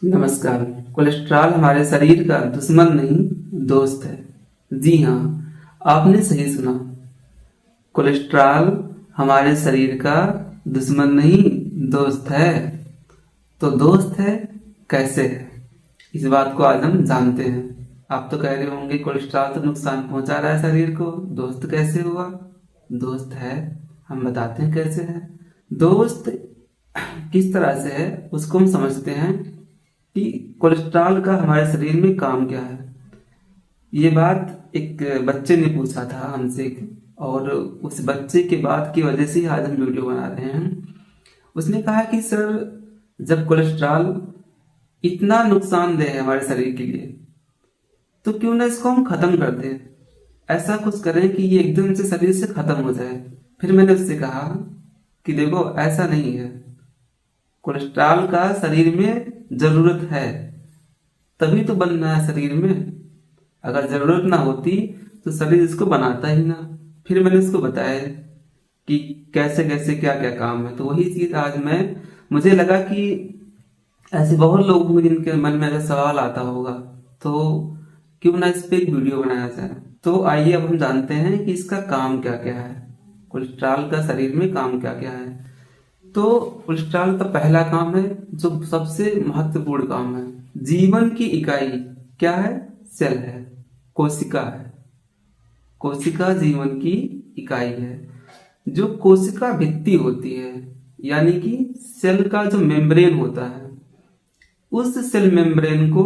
नमस्कार। कोलेस्ट्रॉल हमारे शरीर का दुश्मन नहीं, दोस्त है। जी हाँ, आपने सही सुना। कोलेस्ट्रॉल हमारे शरीर का दुश्मन नहीं, दोस्त है। तो दोस्त है, कैसे है? इस बात को आज हम जानते हैं। आप तो कह रहे होंगे कोलेस्ट्रॉल तो नुकसान पहुंचा रहा है शरीर को, दोस्त कैसे हुआ? दोस्त है, हम बताते हैं कैसे है। दोस्त किस तरह से है उसको हम समझते हैं कि कोलेस्ट्रॉल का हमारे शरीर में काम क्या है। ये बात एक बच्चे ने पूछा था हमसे, और उस बच्चे के बात की वजह से ही आज हम वीडियो बना रहे हैं। उसने कहा कि सर, जब कोलेस्ट्रॉल इतना नुकसानदेह है हमारे शरीर के लिए, तो क्यों ना इसको हम खत्म कर दें। ऐसा कुछ करें कि ये एकदम से शरीर से खत्म हो जाए। फिर मैंने उससे कहा कि देखो, ऐसा नहीं है। कोलेस्ट्रॉल का शरीर में जरूरत है, तभी तो बनना है शरीर में। अगर जरूरत ना होती तो शरीर इसको बनाता ही ना। फिर मैंने उसको बताया कि कैसे कैसे क्या क्या काम है। तो वही चीज आज मुझे लगा कि ऐसे बहुत लोग होंगे जिनके मन में अगर सवाल आता होगा, तो क्यों ना इस पे एक वीडियो बनाया जाए। तो आइए अब हम जानते हैं कि इसका काम क्या क्या है, कोलेस्ट्रॉल का शरीर में काम क्या क्या है। तो कोलेस्ट्रॉल का पहला काम है, जो सबसे महत्वपूर्ण काम है, जीवन की इकाई क्या है? सेल है, कोशिका है। कोशिका जीवन की इकाई है। जो कोशिका भित्ति होती है, यानी कि सेल का जो मेम्ब्रेन होता है, उस सेल मेम्ब्रेन को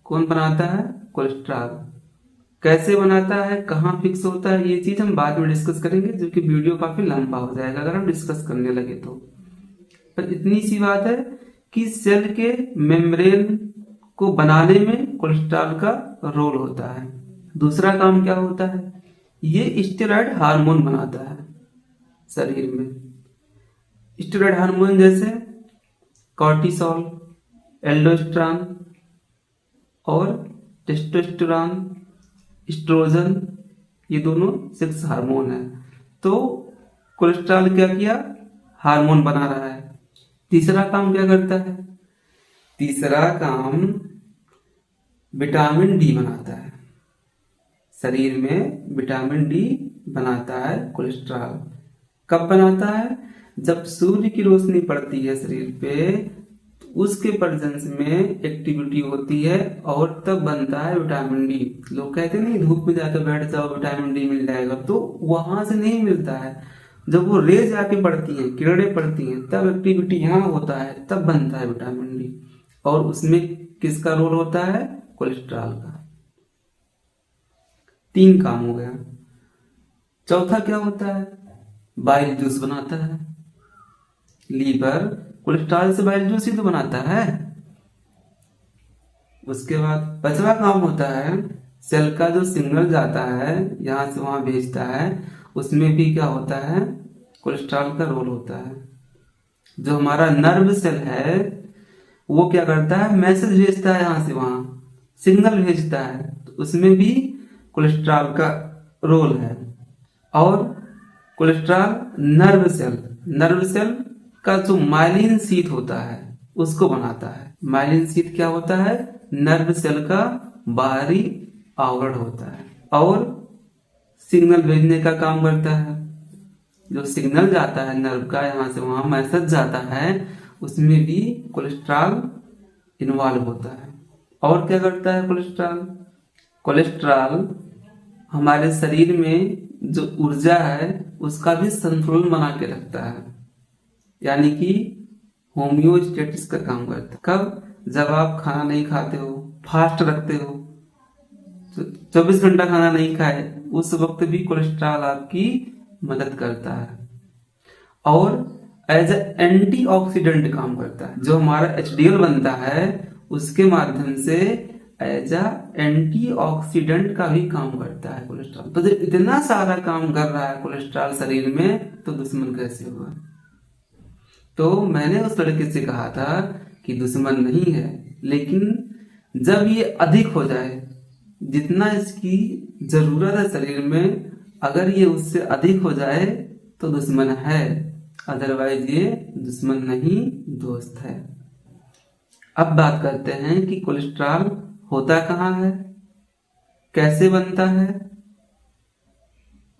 कौन बनाता है? कोलेस्ट्रॉल। कैसे बनाता है, कहाँ फिक्स होता है, ये चीज हम बाद में डिस्कस करेंगे, जो कि वीडियो काफी लंबा हो जाएगा अगर हम डिस्कस करने लगे तो। पर इतनी सी बात है कि सेल के मेम्ब्रेन को बनाने में कोलेस्ट्रॉल का रोल होता है। दूसरा काम क्या होता है? ये स्टेरॉयड हार्मोन बनाता है शरीर में। स्टेरॉयड हार्मोन जैसे कॉर्टिसोल, एल्डोस्टेरॉन और टेस्टोस्टेरॉन, एस्ट्रोजन, ये दोनों सेक्स हार्मोन है। तो कोलेस्ट्रॉल क्या किया? हार्मोन बना रहा है। तीसरा काम क्या करता है? तीसरा काम विटामिन डी बनाता है। शरीर में विटामिन डी बनाता है कोलेस्ट्रॉल। कब बनाता है? जब सूर्य की रोशनी पड़ती है शरीर पे, तो उसके प्रेजेंस में एक्टिविटी होती है और तब बनता है विटामिन डी। लोग कहते नहीं, धूप में जाकर बैठ जाओ विटामिन डी मिल जाएगा, तो वहां से नहीं मिलता है। जब वो रेज आके पड़ती हैं, किरणें पड़ती हैं, तब एक्टिविटी यहाँ होता है, तब बनता है विटामिन डी। और उसमें किसका रोल होता है? कोलेस्ट्रॉल का। 3 काम हो गया। चौथा क्या होता है? बाइल जूस बनाता है। लीवर कोलेस्ट्रॉल से बाइल जूस ही तो बनाता है। उसके बाद 5वां काम होता है, सेल का जो सिग्नल जाता है, यहां से वहां भेजता है, उसमें भी क्या होता है? कोलेस्ट्रॉल का रोल होता है। जो हमारा नर्व सेल है, वो क्या करता है? मैसेज भेजता है, यहां से वहां सिग्नल भेजता है, तो उसमें भी कोलेस्ट्रॉल का रोल है। और कोलेस्ट्रॉल नर्व सेल का जो माइलिन शीथ होता है, उसको बनाता है। माइलिन शीथ क्या होता है? नर्व सेल का बाहरी आवरण होता है और सिग्नल भेजने का काम करता है। जो सिग्नल जाता है नर्व का, यहां से वहां मैसेज जाता है, उसमें भी कोलेस्ट्रॉल इन्वॉल्व होता है। और क्या करता है कोलेस्ट्रॉल? कोलेस्ट्रॉल हमारे शरीर में जो ऊर्जा है, उसका भी संतुलन बना के रखता है, यानी कि होम्योस्टेटिस का काम करता है। कब? जब आप खाना नहीं खाते हो, फास्ट रखते हो, 24 घंटा खाना नहीं खाए, उस वक्त भी कोलेस्ट्रॉल आपकी मदद करता है। और एज एंटीऑक्सीडेंट काम करता है। जो हमारा एचडीएल बनता है, उसके माध्यम से एज एंटीऑक्सीडेंट का भी काम करता है कोलेस्ट्रॉल। तो जब इतना सारा काम कर रहा है कोलेस्ट्रॉल शरीर में, तो दुश्मन कैसे हुआ? तो मैंने उस लड़के से कहा था कि दुश्मन नहीं है, लेकिन जब ये अधिक हो जाए, जितना इसकी जरूरत है शरीर में, अगर ये उससे अधिक हो जाए तो दुश्मन है, अदरवाइज ये दुश्मन नहीं, दोस्त है। अब बात करते हैं कि कोलेस्ट्रॉल होता कहाँ है, कैसे बनता है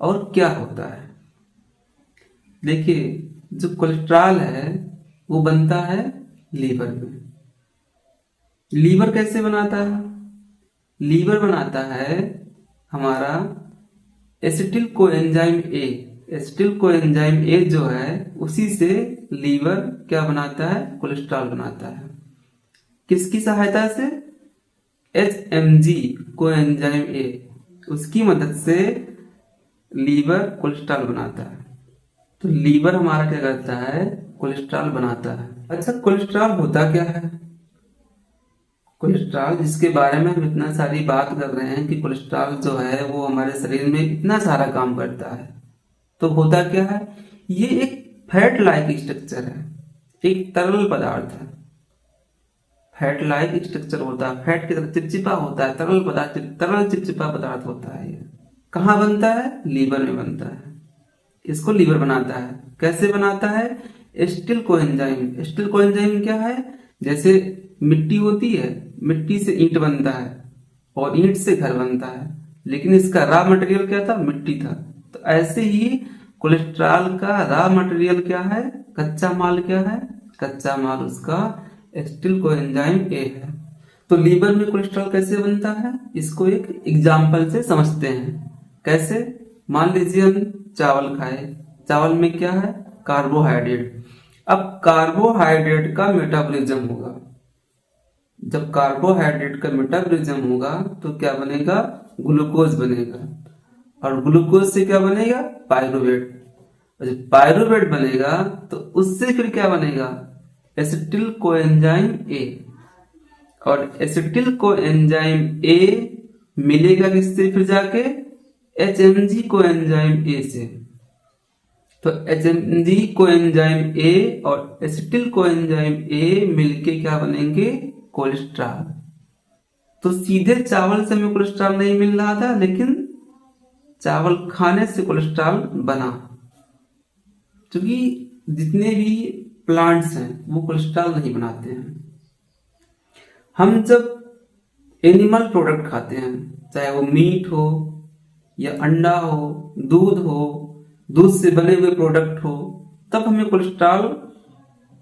और क्या होता है। देखिए, जो कोलेस्ट्रॉल है वो बनता है लीवर में। लीवर कैसे बनाता है? लीवर बनाता है हमारा acetyl coenzyme A. Acetyl coenzyme A जो है उसी से लीवर क्या बनाता है? कोलेस्ट्रॉल बनाता है। किसकी सहायता से? HMG कोएंजाइम ए, उसकी मदद से लीवर कोलेस्ट्रॉल बनाता है। तो लीवर हमारा क्या करता है? कोलेस्ट्रॉल बनाता है। अच्छा, कोलेस्ट्रॉल होता क्या है? कोलेस्ट्रॉल, जिसके बारे में हम इतना सारी बात कर रहे हैं कि कोलेस्ट्रॉल जो है वो हमारे शरीर में इतना सारा काम करता है, तो होता क्या है? ये एक फैट लाइक स्ट्रक्चर है, एक तरल पदार्थ है। फैट लाइक स्ट्रक्चर होता है, फैट की तरह चिपचिपा होता है, तरल पदार्थ, तरल चिपचिपा पदार्थ होता है। ये कहाँ बनता है? लीवर में बनता है। इसको लीवर बनाता है। कैसे बनाता है? Acetyl coenzyme. एसिटिल कोएंजाइम क्या है? जैसे मिट्टी होती है, मिट्टी से ईंट बनता है और ईंट से घर बनता है, लेकिन इसका रॉ मटेरियल क्या था? मिट्टी था। तो ऐसे ही कोलेस्ट्रॉल का रॉ मटेरियल क्या है? कच्चा माल क्या है? कच्चा माल उसका एसिटिल कोएंजाइम ए है। तो लीवर में कोलेस्ट्रॉल कैसे बनता है, इसको एक एग्जाम्पल से समझते हैं। कैसे? मान लीजिए हम चावल खाए, चावल में क्या है? कार्बोहाइड्रेट। अब कार्बोहाइड्रेट का मेटाबॉलिज्म होगा। जब कार्बोहाइड्रेट का मेटाबॉलिज्म होगा तो क्या बनेगा? ग्लूकोज बनेगा। और ग्लूकोज से क्या बनेगा? पायरुवेट। और जब पायरुवेट बनेगा तो उससे फिर क्या बनेगा? Acetyl coenzyme A. और एसिटिल कोएंजाइम ए मिलेगा किससे फिर जाके? HMG कोएंजाइम ए से। तो HMG कोएंजाइम ए और एसिटिल कोएंजाइम ए मिलके क्या बनेंगे? कोलेस्ट्रॉल। तो सीधे चावल से हमें कोलेस्ट्रॉल नहीं मिल रहा था, लेकिन चावल खाने से कोलेस्ट्रॉल बना। क्योंकि जितने भी प्लांट्स हैं वो कोलेस्ट्रॉल नहीं बनाते हैं। हम जब एनिमल प्रोडक्ट खाते हैं, चाहे वो मीट हो या अंडा हो, दूध हो, दूध से बने हुए प्रोडक्ट हो, तब हमें कोलेस्ट्रॉल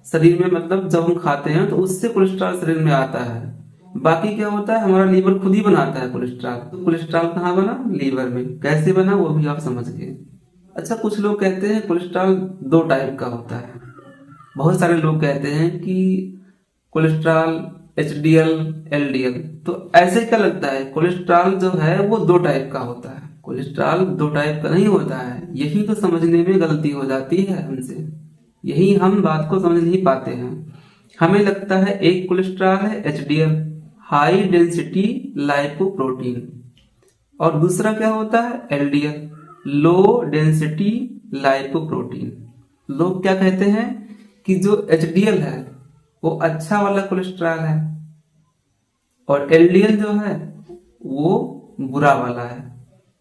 शरीर में, मतलब जब हम खाते हैं तो उससे कोलेस्ट्रॉल शरीर में आता है। बाकी क्या होता है? हमारा लीवर खुद ही बनाता है कोलेस्ट्रॉल। तो कोलेस्ट्रॉल कहाँ बना? लीवर में। कैसे बना वो भी आप समझ गए। अच्छा, कुछ लोग कहते हैं कोलेस्ट्रॉल 2 टाइप का होता है। बहुत सारे लोग कहते हैं कि कोलेस्ट्रॉल HDL, LDL। तो ऐसे क्या लगता है? कोलेस्ट्रॉल जो है वो 2 टाइप का होता है। कोलेस्ट्रॉल 2 टाइप का नहीं होता है। यही तो समझने में गलती हो जाती है हमसे। यही हम बात को समझ नहीं पाते हैं। हमें लगता है एक कोलेस्ट्रॉल है HDL, हाई डेंसिटी लाइपोप्रोटीन, और दूसरा क्या होता है? LDL, low density lipoprotein. लोग क्या कहते हैं कि जो HDL है वो अच्छा वाला कोलेस्ट्रॉल है और LDL जो है वो बुरा वाला है।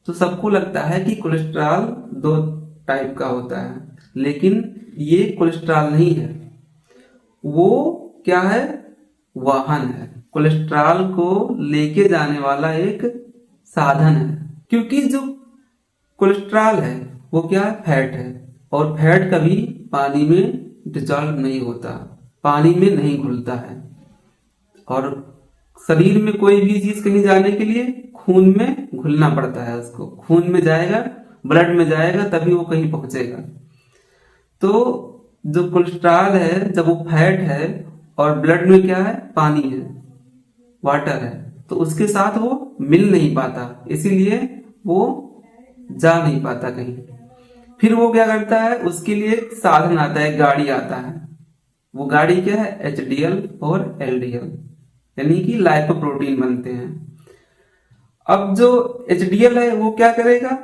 तो सबको लगता है कि कोलेस्ट्रॉल 2 टाइप का होता है, लेकिन ये कोलेस्ट्रॉल नहीं है। वो क्या है? वाहन है। कोलेस्ट्रॉल को लेके जाने वाला एक साधन है। क्योंकि जो कोलेस्ट्रॉल है वो क्या है? फैट है। और फैट कभी पानी में डिसॉल्व नहीं होता, पानी में नहीं घुलता है। और शरीर में कोई भी चीज कहीं जाने के लिए खून में घुलना पड़ता है। उसको खून में जाएगा, ब्लड में जाएगा, तभी वो कहीं पहुंचेगा। तो जो कोलेस्ट्रॉल है, जब वो फैट है और ब्लड में क्या है? पानी है, वाटर है, तो उसके साथ वो मिल नहीं पाता, इसीलिए वो जा नहीं पाता कहीं। फिर वो क्या करता है? उसके लिए एक साधन आता है, गाड़ी आता है। वो गाड़ी क्या है? HDL और LDL, यानी कि लाइपोप्रोटीन बनते हैं। अब जो HDL है वो क्या करेगा?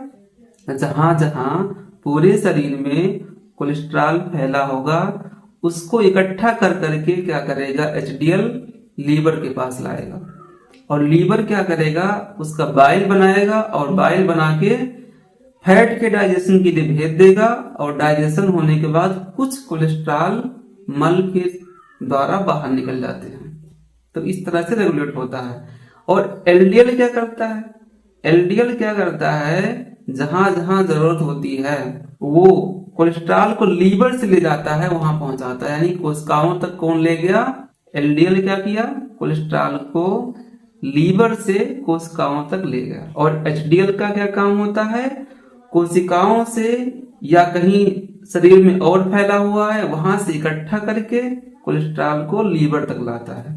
जहां जहां पूरे शरीर में कोलेस्ट्रॉल फैला होगा उसको इकट्ठा कर करके क्या करेगा? HDL लीवर के पास लाएगा, और लीवर क्या करेगा? उसका बाइल बनाएगा, और बाइल बना के फैट के डाइजेशन के लिए भेज देगा। और डाइजेशन होने के बाद कुछ कोलेस्ट्रॉल मल के द्वारा बाहर निकल जाते हैं। तो इस तरह से रेगुलेट होता है। और एलडीएल क्या करता है? एलडीएल क्या करता है, जहां जहां जरूरत होती है वो कोलेस्ट्रॉल को लीवर से ले जाता है, वहां पहुंचाता है। यानी कोशिकाओं तक कौन ले गया? एलडीएल क्या किया? कोलेस्ट्रॉल को लीवर से कोशिकाओं तक ले गया। और एचडीएल का क्या काम होता है? कोशिकाओं से या कहीं शरीर में और फैला हुआ है वहां से इकट्ठा करके कोलेस्ट्रॉल को लीवर तक लाता है।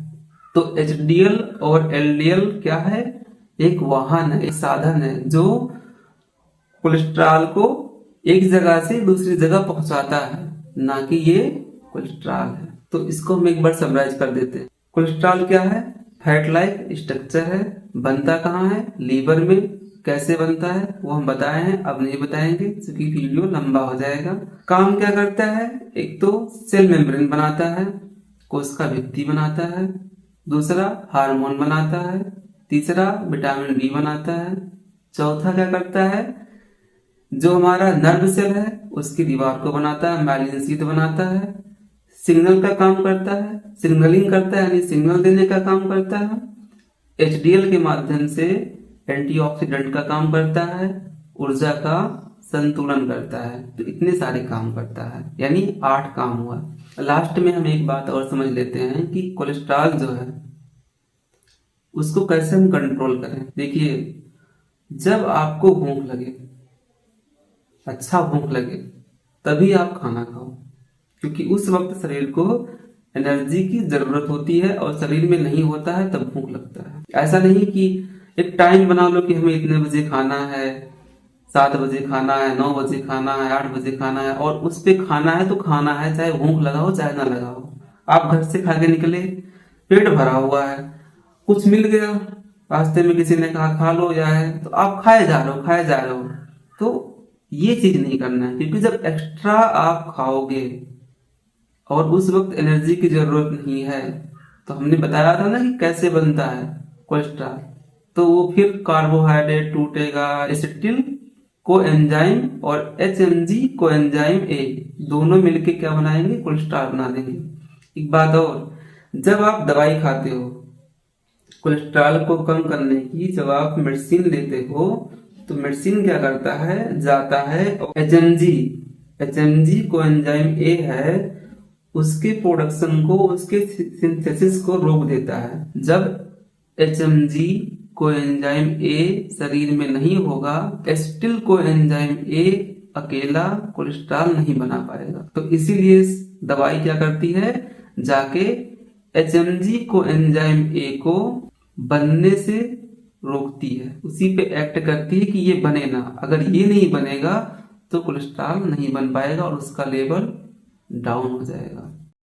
तो एचडीएल और एलडीएल क्या है? एक वाहन है, एक साधन है जो कोलेस्ट्रॉल को एक जगह से दूसरी जगह पहुंचाता है, ना कि ये कोलेस्ट्रॉल है। तो इसको हम एक बार समराइज कर देते हैं। कोलेस्ट्रॉल क्या है? फैट लाइक स्ट्रक्चर है। बनता कहाँ है? लीवर में। कैसे बनता है वो हम बताए हैं, अब नहीं बताएंगे क्योंकि वीडियो लंबा हो जाएगा। काम क्या करता है? एक तो सेल मेम्ब्रेन बनाता है, कोशिका भित्ति बनाता है, दूसरा हार्मोन बनाता है, तीसरा विटामिन डी बनाता है, चौथा क्या करता है? जो हमारा नर्व सेल है उसकी दीवार को बनाता है, माइलिन शीथ बनाता है। सिग्नल का काम करता है, सिग्नलिंग करता है यानी सिग्नल देने का काम करता है। एचडीएल के माध्यम से एंटीऑक्सीडेंट का काम करता है, ऊर्जा का संतुलन करता है। तो इतने सारे काम करता है, यानी 8 काम हुआ। लास्ट में हम एक बात और समझ लेते हैं कि कोलेस्ट्रॉल जो है उसको कैसे हम कंट्रोल करें। देखिए, जब आपको भूख लगे, अच्छा भूख लगे, तभी आप खाना खाओ, क्योंकि उस वक्त शरीर को एनर्जी की जरूरत होती है और शरीर में नहीं होता है तब भूख लगता है। ऐसा नहीं कि एक टाइम बना लो कि हमें इतने बजे खाना है, 7 बजे खाना है, 9 बजे खाना है, 8 बजे खाना है, और उस पे खाना है तो खाना है, चाहे भूख लगा हो चाहे ना लगा हो। आप घर से खा के निकले, पेट भरा हुआ है, कुछ मिल गया रास्ते में, किसी ने कहा खा लो या है, तो आप खाए जा रहे हो। तो ये चीज नहीं करना है, क्योंकि जब एक्स्ट्रा आप खाओगे और उस वक्त एनर्जी की जरूरत नहीं है, तो हमने बताया था ना कि कैसे बनता है कोलेस्ट्रॉल। तो वो फिर कार्बोहाइड्रेट टूटेगा, एसिटिल कोएंजाइम और एचएमजी कोएंजाइम ए दोनों मिलके क्या बनाएंगे? कोलेस्ट्रॉल बना देंगे। एक बात और, जब आप दवाई खाते हो कोलेस्ट्रॉल को कम करने की, जब आप मेडिसिन लेते हो तो मेडिसिन क्या करता है? जाता है एचएमजी कोएंजाइम ए है, उसके प्रोडक्शन को, उसके सिंथेसिस को रोक देता है। जब एचएमजी कोएंजाइम ए शरीर में नहीं होगा, एसिटिल कोएंजाइम ए अकेला कोलेस्ट्रॉल नहीं बना पाएगा। तो इसीलिए दवाई क्या करती है? जाके एचएमजी कोएंजाइम ए को बनने से रोकती है, उसी पे एक्ट करती है कि ये बने ना। अगर ये नहीं बनेगा तो कोलेस्ट्रॉल नहीं बन पाएगा और उसका लेवल डाउन हो जाएगा।